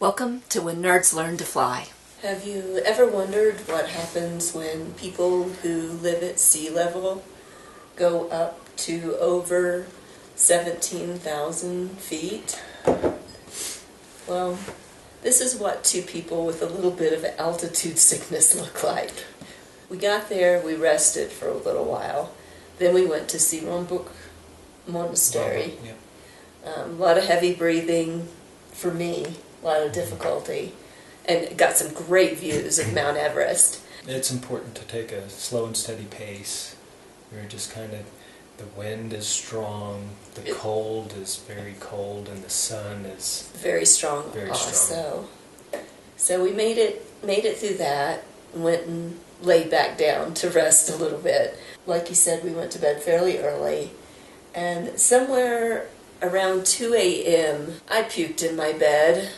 Welcome to When Nerds Learn to Fly. Have you ever wondered what happens when people who live at sea level go up to over 17,000 feet? Well, this is what two people with a little bit of altitude sickness look like. We got there, we rested for a little while, then we went to Sirombuk Monastery. A lot of heavy breathing for me. A lot of difficulty, and got some great views of Mount Everest. It's important to take a slow and steady pace. We're just kind of, the wind is strong, the cold is very cold, and the sun is very strong also. So we made it through that, went and laid back down to rest a little bit. Like you said, we went to bed fairly early, and somewhere around 2 a.m. I puked in my bed.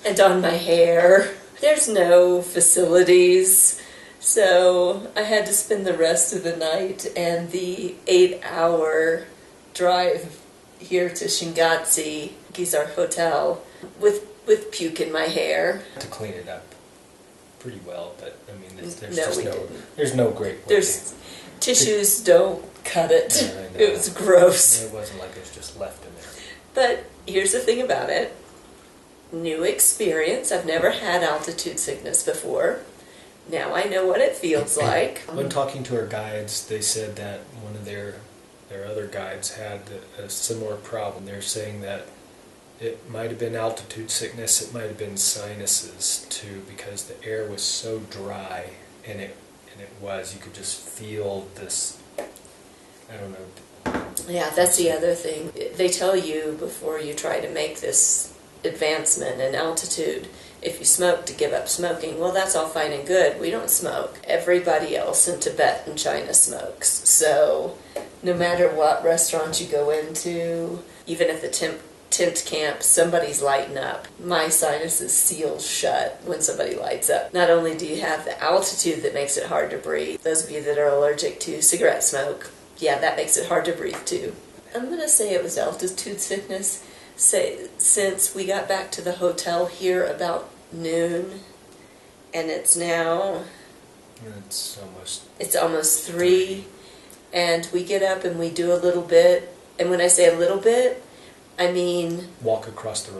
And on my hair. There's no facilities, so I had to spend the rest of the night and the 8-hour drive here to Shigatse, our hotel, with puke in my hair. To clean it up pretty well, but I mean, there's no great way. Tissues don't cut it. No, it was gross. It wasn't like it was just left in there. But here's the thing about it. New experience. I've never had altitude sickness before. Now I know what it feels like. When talking to our guides, they said that one of their other guides had a similar problem. They're saying that it might have been altitude sickness, it might have been sinuses too, because the air was so dry, and it was, you could just feel this, I don't know. Yeah, that's the other thing. They tell you before you try to make this advancement in altitude, if you smoke, to give up smoking. Well, that's all fine and good. We don't smoke. Everybody else in Tibet and China smokes. So no matter what restaurant you go into, even at the tent camp, somebody's lighting up. My sinuses seal shut when somebody lights up. Not only do you have the altitude that makes it hard to breathe, those of you that are allergic to cigarette smoke, yeah, that makes it hard to breathe too. I'm going to say it was altitude sickness. Since we got back to the hotel here about noon, and it's now it's almost 3, and we get up and we do a little bit, and when I say a little bit, I mean walk across the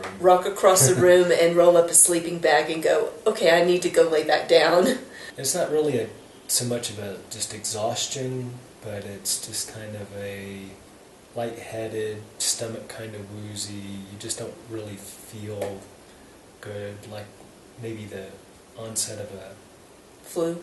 room and roll up a sleeping bag and go, okay, I need to go lay back down. It's not really so much of a just exhaustion, but it's just kind of a lightheaded, stomach kind of woozy. You just don't really feel good, like maybe the onset of a flu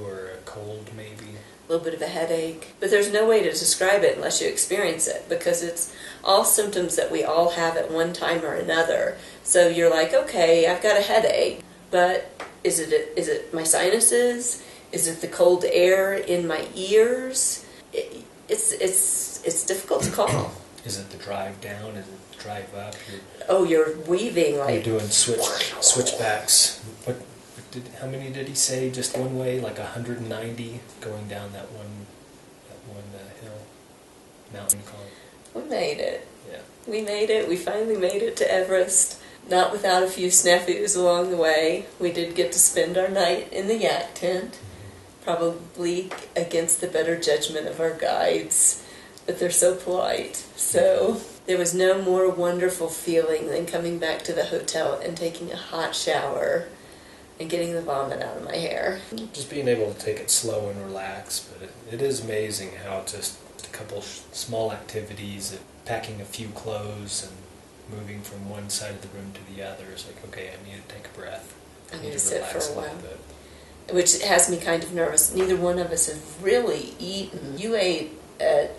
or a cold, maybe. A little bit of a headache. But there's no way to describe it unless you experience it, because it's all symptoms that we all have at one time or another. So you're like, okay, I've got a headache, but is it my sinuses? Is it the cold air in my ears? It's difficult to call. Is it the drive down? Is it the drive up? You're weaving like... You're doing switchbacks. How many did he say? Just one way, like 190 going down that one mountain called. We made it. Yeah. We made it. We finally made it to Everest. Not without a few snafus along the way. We did get to spend our night in the yak tent. Probably against the better judgment of our guides, but they're so polite. So there was no more wonderful feeling than coming back to the hotel and taking a hot shower and getting the vomit out of my hair. Just being able to take it slow and relax, but it is amazing how just a couple small activities, packing a few clothes and moving from one side of the room to the other is like, okay, I need to take a breath. I need to sit for a while. Bit. Which has me kind of nervous. Neither one of us have really eaten. You ate at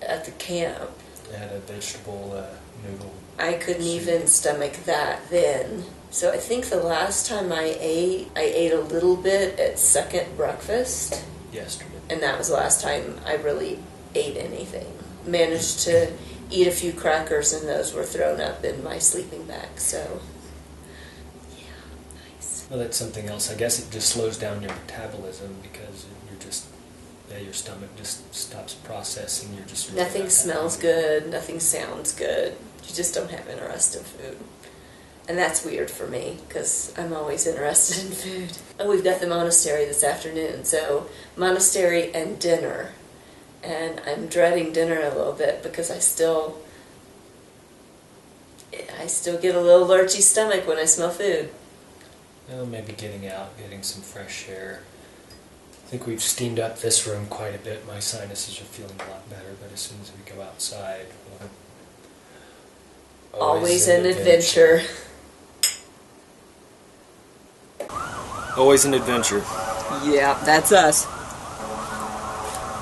the camp. I had a vegetable noodle. I couldn't even stomach that then. So I think the last time I ate a little bit at second breakfast. Yesterday. And that was the last time I really ate anything. Managed to eat a few crackers, and those were thrown up in my sleeping bag, so... Well, that's something else. I guess it just slows down your metabolism because your stomach just stops processing. You're just nothing smells good. Nothing sounds good. You just don't have interesting food. And that's weird for me, because I'm always interested in food. Oh, we've got the monastery this afternoon, so monastery and dinner. And I'm dreading dinner a little bit, because I still get a little lurchy stomach when I smell food. Well, maybe getting out, getting some fresh air. I think we've steamed up this room quite a bit. My sinuses are feeling a lot better, but as soon as we go outside, Always an adventure. Always an adventure. Yeah, that's us.